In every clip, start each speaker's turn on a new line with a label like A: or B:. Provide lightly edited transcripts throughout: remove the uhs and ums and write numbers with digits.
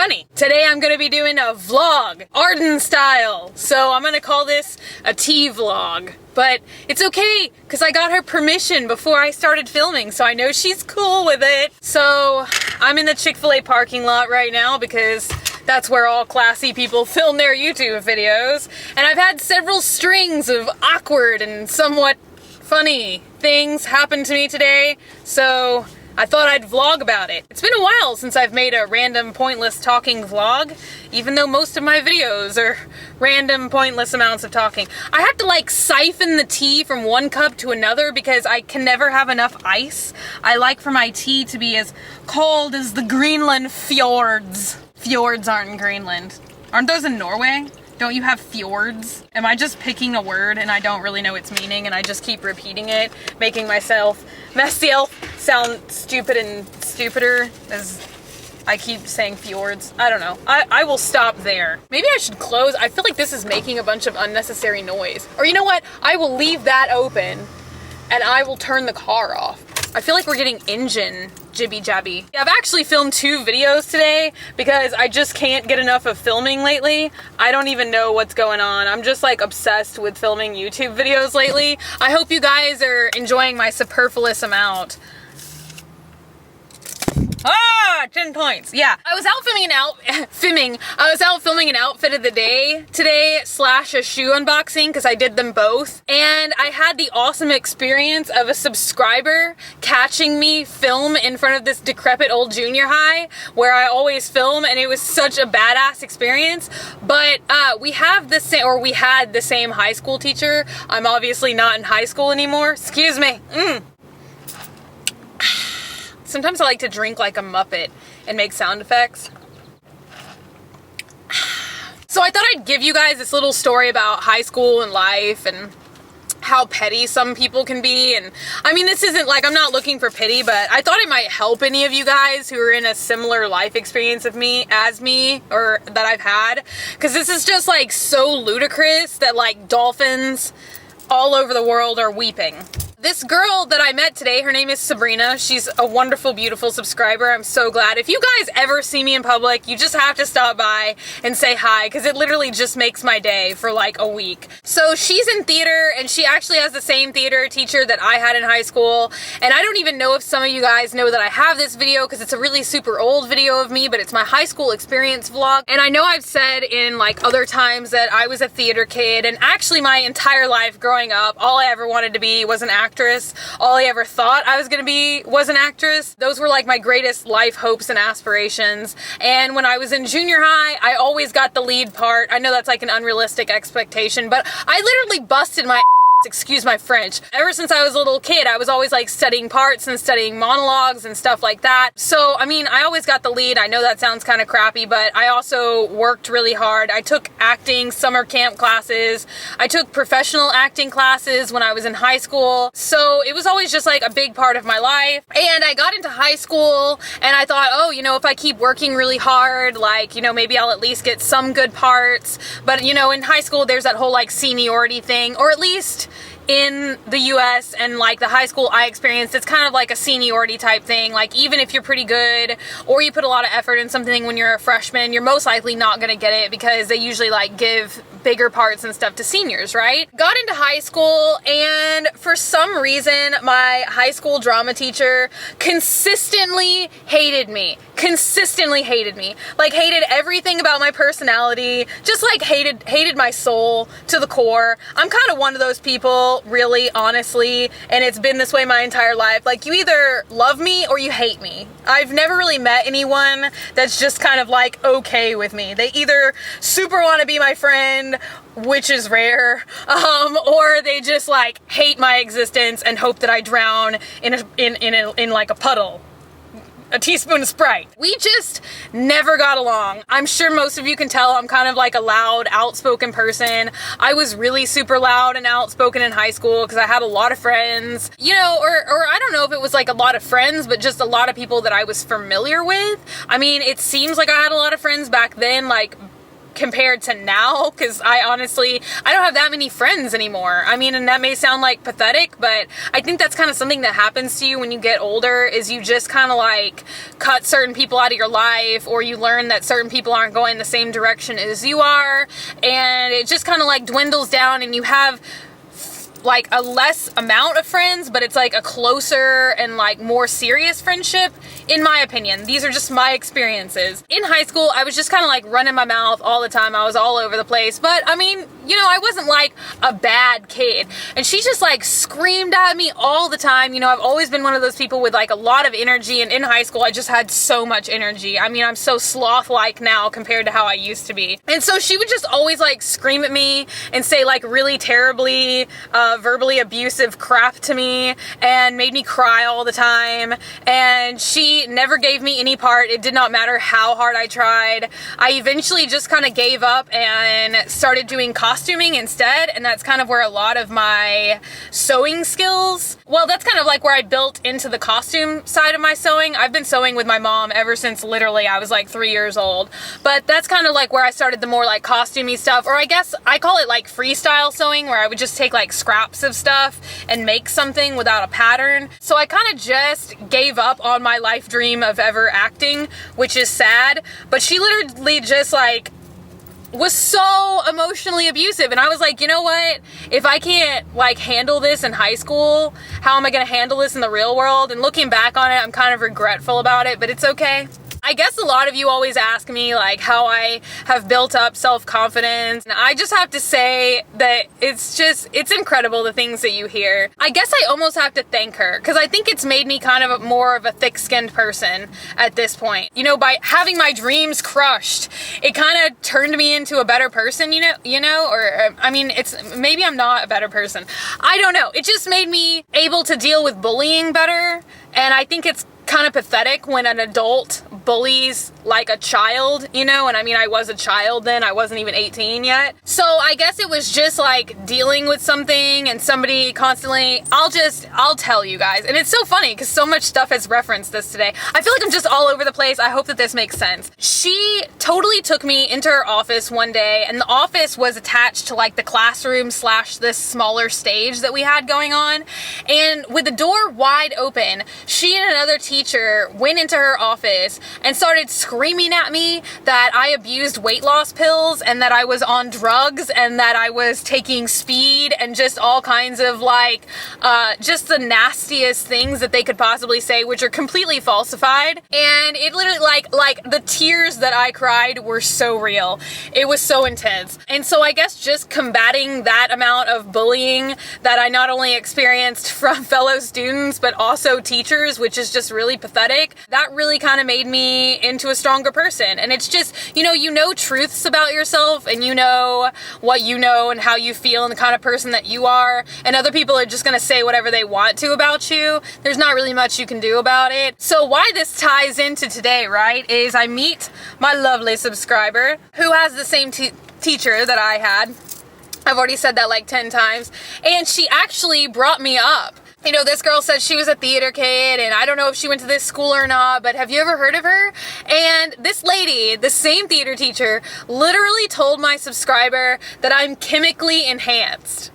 A: Bunny. Today I'm gonna be doing a vlog, Arden style. So I'm gonna call this a tea vlog. But it's okay, because I got her permission before I started filming, so I know she's cool with it. So I'm in the Chick-fil-A parking lot right now because that's where all classy people film their YouTube videos. And I've had several strings of awkward and somewhat funny things happen to me today, so I thought I'd vlog about it. It's been a while since I've made a random pointless talking vlog, even though most of my videos are random pointless amounts of talking. I have to like siphon the tea from one cup to another because I can never have enough ice. I like for my tea to be as cold as the Greenland fjords. Fjords aren't in Greenland. Aren't those in Norway? Don't you have fjords? Am I just picking a word and I don't really know its meaning and I just keep repeating it, making myself sound stupid and stupider as I keep saying fjords? I don't know. I will stop there. Maybe I should close. I feel like this is making a bunch of unnecessary noise. Or you know what? I will leave that open and I will turn the car off. I feel like we're getting engine jibby jabby. I've actually filmed 2 videos today because I just can't get enough of filming lately. I don't even know what's going on. I'm just like obsessed with filming YouTube videos lately. I hope you guys are enjoying my superfluous amount. 10 points. Yeah. I was out filming an outfit of the day today / a shoe unboxing because I did them both. And I had the awesome experience of a subscriber catching me film in front of this decrepit old junior high where I always film, and it was such a badass experience. But we had the same high school teacher. I'm obviously not in high school anymore. Excuse me. Sometimes I like to drink like a Muppet and make sound effects. So I thought I'd give you guys this little story about high school and life and how petty some people can be. And I mean, this isn't like, I'm not looking for pity, but I thought it might help any of you guys who are in a similar life experience of me, or that I've had. Because this is just like so ludicrous that like dolphins all over the world are weeping. This girl that I met today, her name is Sabrina. She's a wonderful, beautiful subscriber. I'm so glad. If you guys ever see me in public, you just have to stop by and say hi, because it literally just makes my day for like a week. So she's in theater, and she actually has the same theater teacher that I had in high school. And I don't even know if some of you guys know that I have this video, because it's a really super old video of me, but it's my high school experience vlog. And I know I've said in like other times that I was a theater kid, and actually my entire life growing up, all I ever wanted to be was an actress. All I ever thought I was gonna be was an actress. Those were like my greatest life hopes and aspirations. And when I was in junior high, I always got the lead part. I know that's like an unrealistic expectation, but I literally busted my excuse my French. Ever since I was a little kid, I was always like studying parts and studying monologues and stuff like that. So, I mean, I always got the lead. I know that sounds kind of crappy, but I also worked really hard. I took acting summer camp classes. I took professional acting classes when I was in high school. So it was always just like a big part of my life. And I got into high school and I thought, oh, you know, if I keep working really hard, like, you know, maybe I'll at least get some good parts. But, you know, in high school, there's that whole like seniority thing, or at least in the US and like the high school I experienced, it's kind of like a seniority type thing. Like even if you're pretty good or you put a lot of effort in something when you're a freshman, you're most likely not gonna get it because they usually like give bigger parts and stuff to seniors, right? Got into high school, and for some reason my high school drama teacher consistently hated me. Like hated everything about my personality, just like hated my soul to the core. I'm kind of one of those people, really, honestly, and it's been this way my entire life. Like, you either love me or you hate me. I've never really met anyone that's just kind of like okay with me. They either super want to be my friend, which is rare, or they just like hate my existence and hope that I drown in like a puddle. A teaspoon of Sprite. We just never got along. I'm sure most of you can tell I'm kind of like a loud, outspoken person. I was really super loud and outspoken in high school because I had a lot of friends, you know, or I don't know if it was like a lot of friends, but just a lot of people that I was familiar with. I mean, it seems like I had a lot of friends back then, like compared to now, because I don't have that many friends anymore. I mean, and that may sound like pathetic, but I think that's kind of something that happens to you when you get older, is you just kind of like cut certain people out of your life, or you learn that certain people aren't going the same direction as you are, and it just kind of like dwindles down, and you have like a less amount of friends, but it's like a closer and like more serious friendship, in my opinion. These are just my experiences. In high school, I was just kind of like running my mouth all the time. I was all over the place, but I mean, you know, I wasn't like a bad kid. And she just like screamed at me all the time. You know, I've always been one of those people with like a lot of energy, and in high school, I just had so much energy. I mean, I'm so sloth-like now compared to how I used to be. And so she would just always like scream at me and say like really terribly, verbally abusive crap to me, and made me cry all the time. And she never gave me any part. It did not matter how hard I tried. I eventually just kind of gave up and started doing costuming instead, and that's kind of where a lot of my sewing skills, well, that's kind of like where I built into the costume side of my sewing. I've been sewing with my mom ever since literally I was like 3 years old, but that's kind of like where I started the more like costumey stuff, or I guess I call it like freestyle sewing, where I would just take like scraps of stuff and make something without a pattern. So I kind of just gave up on my life dream of ever acting, which is sad, but she literally just like was so emotionally abusive, and I was like, you know what, if I can't like handle this in high school, how am I gonna handle this in the real world? And looking back on it, I'm kind of regretful about it, but it's okay. I guess a lot of you always ask me like how I have built up self-confidence, and I just have to say that it's incredible the things that you hear. I guess I almost have to thank her, because I think it's made me kind of more of a thick-skinned person at this point. You know, by having my dreams crushed, it kind of turned me into a better person, you know, or I mean, maybe I'm not a better person. I don't know. It just made me able to deal with bullying better, and I think it's kind of pathetic when an adult bullies like a child, you know, and I mean, I was a child then, I wasn't even 18 yet. So I guess it was just like dealing with something and somebody constantly, I'll tell you guys. And it's so funny because so much stuff has referenced this today. I feel like I'm just all over the place. I hope that this makes sense. She totally took me into her office one day, and the office was attached to like the classroom / this smaller stage that we had going on. And with the door wide open, she and another teacher went into her office and started screaming at me that I abused weight loss pills, and that I was on drugs, and that I was taking speed, and just all kinds of like, just the nastiest things that they could possibly say, which are completely falsified. And it literally like the tears that I cried were so real. It was so intense. And so I guess just combating that amount of bullying that I not only experienced from fellow students, but also teachers, which is just really pathetic, that really kind of made me into a stronger person. And it's just, you know truths about yourself, and you know what you know and how you feel and the kind of person that you are, and other people are just gonna say whatever they want to about you. There's not really much you can do about it. So why this ties into today, right, is I meet my lovely subscriber who has the same teacher that I had. I've already said that like 10 times, and she actually brought me up. You know, this girl said she was a theater kid, and I don't know if she went to this school or not, but have you ever heard of her? And this lady, the same theater teacher, literally told my subscriber that I'm chemically enhanced.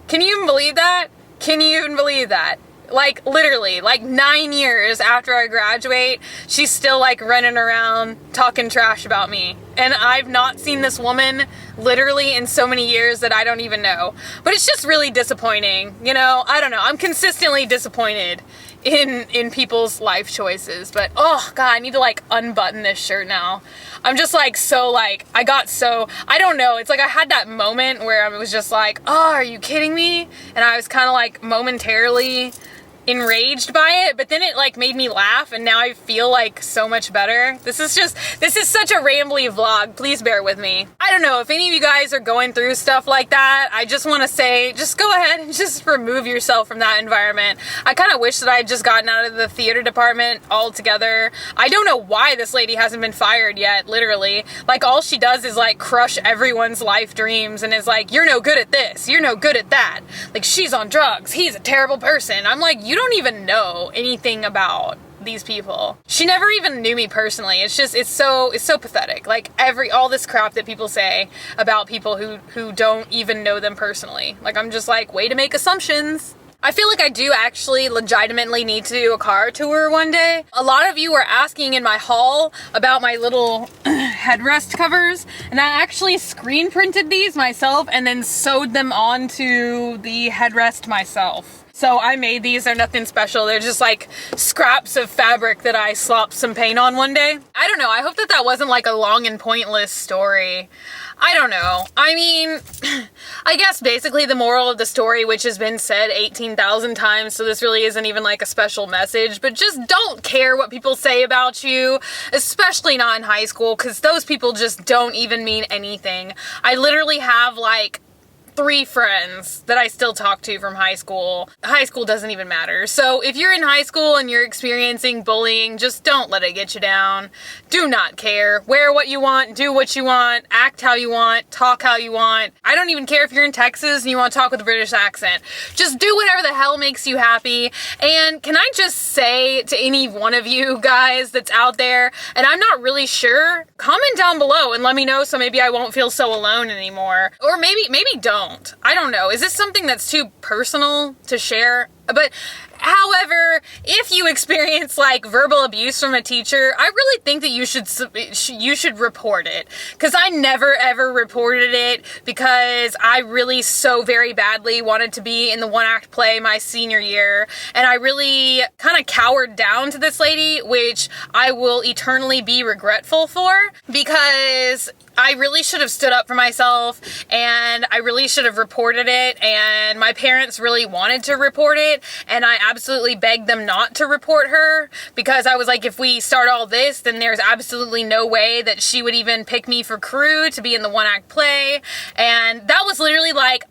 A: Can you even believe that? Can you even believe that? Like, literally, like 9 years after I graduate, she's still like running around talking trash about me. And I've not seen this woman literally in so many years that I don't even know. But it's just really disappointing. You know, I don't know. I'm consistently disappointed in people's life choices. But, oh, God, I need to, like, unbutton this shirt now. I'm just, like, so, like, I don't know. It's like I had that moment where I was just like, oh, are you kidding me? And I was kind of, like, momentarily enraged by it, but then it like made me laugh, and now I feel like so much better. This is such a rambly vlog. Please bear with me. I don't know if any of you guys are going through stuff like that. I just want to say, just go ahead and just remove yourself from that environment. I kind of wish that I had just gotten out of the theater department altogether. I don't know why this lady hasn't been fired yet, literally. Like, all she does is like crush everyone's life dreams and is like, you're no good at this, you're no good at that. Like, she's on drugs, he's a terrible person. I'm like, you don't even know anything about these people. She never even knew me personally. It's so pathetic. Like all this crap that people say about people who don't even know them personally. Like, I'm just like, way to make assumptions. I feel like I do actually legitimately need to do a car tour one day. A lot of you were asking in my haul about my little headrest covers, and I actually screen printed these myself and then sewed them onto the headrest myself. So I made these, they're nothing special, they're just like scraps of fabric that I slopped some paint on one day. I don't know, I hope that wasn't like a long and pointless story. I don't know. I mean, I guess basically the moral of the story, which has been said 18,000 times, so this really isn't even like a special message, but just don't care what people say about you, especially not in high school, because those people just don't even mean anything. I literally have like 3 friends that I still talk to from high school. High school doesn't even matter. So if you're in high school and you're experiencing bullying, just don't let it get you down. Do not care. Wear what you want, do what you want, act how you want, talk how you want. I don't even care if you're in Texas and you want to talk with a British accent. Just do whatever the hell makes you happy. And can I just say to any one of you guys that's out there, and I'm not really sure, comment down below and let me know so maybe I won't feel so alone anymore. Or maybe don't. I don't know. Is this something that's too personal to share? But however, if you experience like verbal abuse from a teacher, I really think that you should report it. Because I never ever reported it because I really so very badly wanted to be in the one-act play my senior year, and I really kind of cowered down to this lady, which I will eternally be regretful for, because I really should have stood up for myself, and I really should have reported it, and my parents really wanted to report it, and I absolutely begged them not to report her, because I was like, if we start all this, then there's absolutely no way that she would even pick me for crew to be in the one-act play, and that was literally like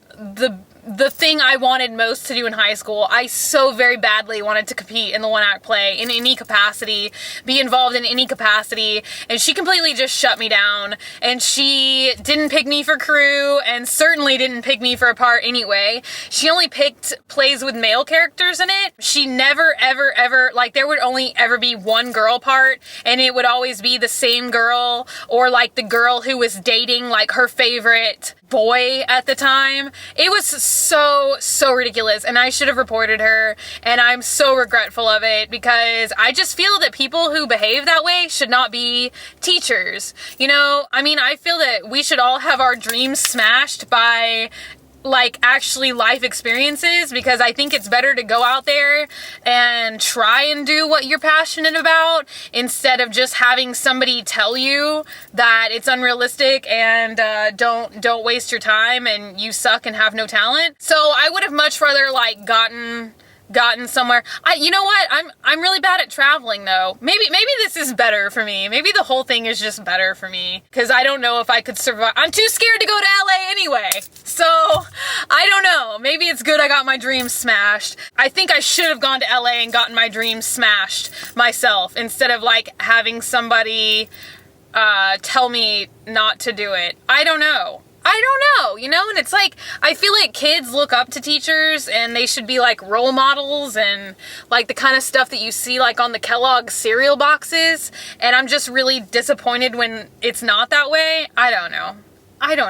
A: the thing I wanted most to do in high school. I so very badly wanted to compete in the one-act play in any capacity, be involved in any capacity, and she completely just shut me down, and she didn't pick me for crew, and certainly didn't pick me for a part anyway. She only picked plays with male characters in it. She never, ever, like, there would only ever be one girl part, and it would always be the same girl, or like the girl who was dating like her favorite boy at the time. It was so ridiculous, and I should have reported her, and I'm so regretful of it, because I just feel that people who behave that way should not be teachers. You know, I mean, I feel that we should all have our dreams smashed by like actually life experiences, because I think it's better to go out there and try and do what you're passionate about instead of just having somebody tell you that it's unrealistic and don't waste your time and you suck and have no talent. So I would have much rather like gotten somewhere. You know what? I'm really bad at traveling though. Maybe this is better for me. Maybe the whole thing is just better for me, because I don't know if I could survive. I'm too scared to go to LA anyway. So I don't know. Maybe it's good I got my dreams smashed. I think I should have gone to LA and gotten my dreams smashed myself instead of like having somebody tell me not to do it. I don't know, you know, and it's like, I feel like kids look up to teachers and they should be like role models and like the kind of stuff that you see like on the Kellogg's cereal boxes, and I'm just really disappointed when it's not that way. I don't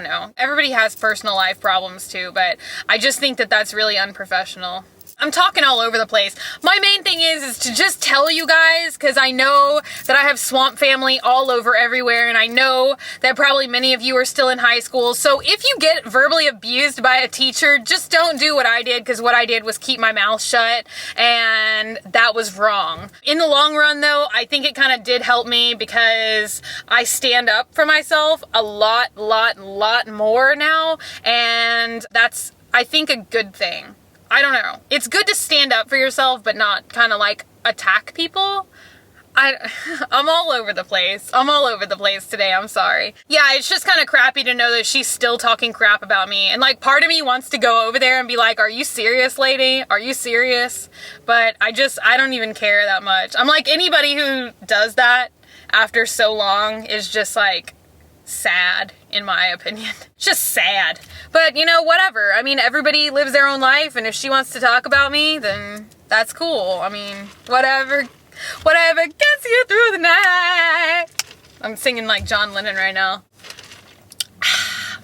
A: know. Everybody has personal life problems too, but I just think that that's really unprofessional. I'm talking all over the place. My main thing is to just tell you guys, because I know that I have swamp family all over everywhere, and I know that probably many of you are still in high school. So if you get verbally abused by a teacher, just don't do what I did, because what I did was keep my mouth shut, and that was wrong. In the long run though, I think it kind of did help me, because I stand up for myself a lot more now, and that's, I think, a good thing. I don't know. It's good to stand up for yourself, but not kind of like attack people. I'm all over the place. I'm all over the place today. I'm sorry. Yeah, it's just kind of crappy to know that she's still talking crap about me. And like, part of me wants to go over there and be like, are you serious, lady? Are you serious? But I don't even care that much. I'm like, anybody who does that after so long is just like sad, in my opinion. Just sad. But you know, whatever. I mean, everybody lives their own life, and if she wants to talk about me, then that's cool. I mean, whatever. Whatever gets you through the night. I'm singing like John Lennon right now.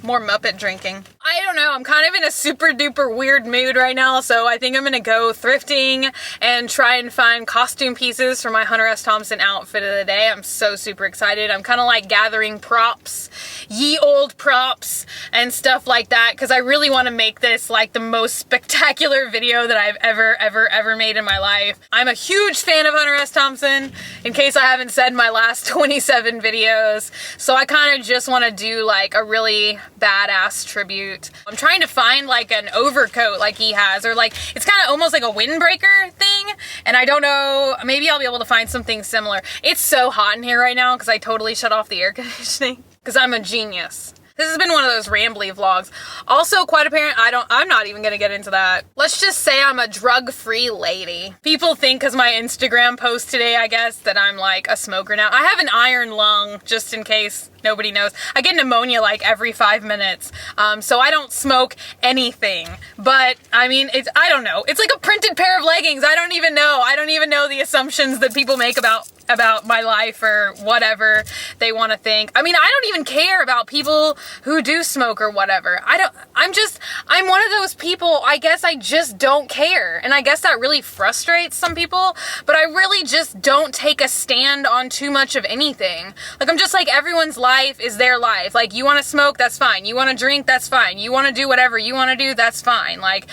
A: More Muppet drinking. I don't know, I'm kind of in a super duper weird mood right now, so I think I'm gonna go thrifting and try and find costume pieces for my Hunter S. Thompson outfit of the day. I'm so super excited. I'm kind of like gathering props, ye old props and stuff like that, because I really want to make this like the most spectacular video that I've ever made in my life. I'm a huge fan of Hunter S. Thompson, in case I haven't said in my last 27 videos, so I kind of just want to do like a really badass tribute. I'm trying to find like an overcoat like he has, or like it's kind of almost like a windbreaker thing, and I don't know, maybe I'll be able to find something similar. It's so hot in here right now because I totally shut off the air conditioning because I'm a genius. This has been one of those rambly vlogs. Also, quite apparent, I'm not even gonna get into that. Let's just say I'm a drug-free lady. People think because my Instagram post today, I guess, that I'm like a smoker now. I have an iron lung, just in case nobody knows. I get pneumonia like every 5 minutes, so I don't smoke anything. But, I mean, I don't know. It's like a printed pair of leggings. I don't even know. I don't even know the assumptions that people make about my life or whatever they want to think. I mean, I don't even care about people who do smoke or whatever. I'm one of those people, I guess I just don't care. And I guess that really frustrates some people, but I really just don't take a stand on too much of anything. Like, I'm just like, everyone's life is their life. Like, you want to smoke, that's fine. You want to drink, that's fine. You want to do whatever you want to do, that's fine. Like,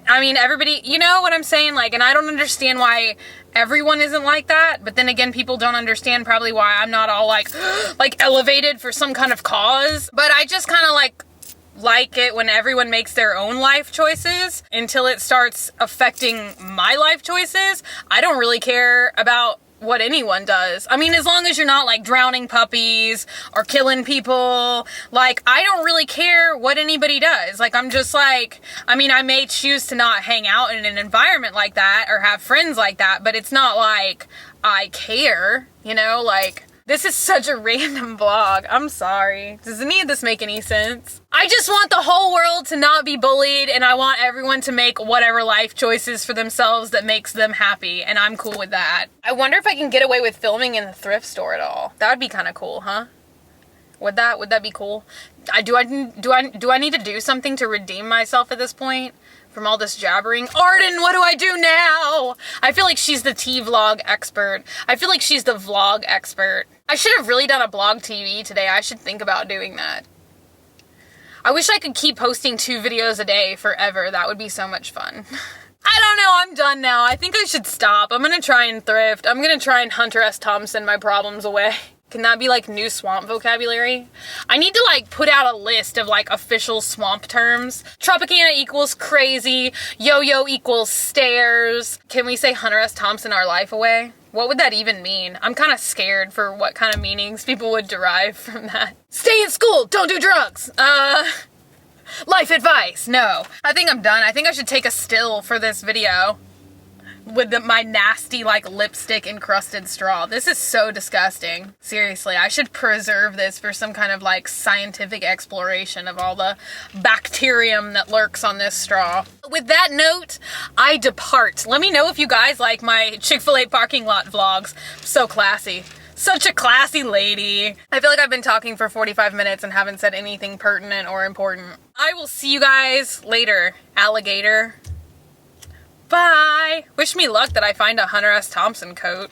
A: I mean, everybody, you know what I'm saying? Like, and I don't understand why everyone isn't like that, but then again, people don't understand probably why I'm not all like, like elevated for some kind of cause. But I just kind of like it when everyone makes their own life choices until it starts affecting my life choices. I don't really care about what anyone does. I mean, as long as you're not like drowning puppies or killing people, like, I don't really care what anybody does. Like, I'm just like, I mean, I may choose to not hang out in an environment like that or have friends like that, but it's not like I care, you know? Like, this is such a random vlog. I'm sorry. Does any of this make any sense? I just want the whole world to not be bullied, and I want everyone to make whatever life choices for themselves that makes them happy, and I'm cool with that. I wonder if I can get away with filming in the thrift store at all. That would be kind of cool, huh? Would that be cool? Do I need to do something to redeem myself at this point from all this jabbering? Arden, what do I do now? I feel like she's the T-vlog expert. I feel like she's the vlog expert. I should have really done a blog TV today. I should think about doing that. I wish I could keep posting 2 videos a day forever. That would be so much fun. I don't know, I'm done now. I think I should stop. I'm gonna try and thrift. I'm gonna try and Hunter S. Thompson my problems away. Can that be like new swamp vocabulary? I need to like put out a list of like official swamp terms. Tropicana equals crazy. Yo-yo equals stairs. Can we say Hunter S. Thompson our life away? What would that even mean? I'm kind of scared for what kind of meanings people would derive from that. Stay in school, don't do drugs. Life advice, no. I think I'm done. I think I should take a still for this video with my nasty, like, lipstick encrusted straw. This is so disgusting. Seriously, I should preserve this for some kind of, like, scientific exploration of all the bacterium that lurks on this straw. With that note, I depart. Let me know if you guys like my Chick-fil-A parking lot vlogs. So classy. Such a classy lady. I feel like I've been talking for 45 minutes and haven't said anything pertinent or important. I will see you guys later, alligator. Bye! Wish me luck that I find a Hunter S. Thompson coat.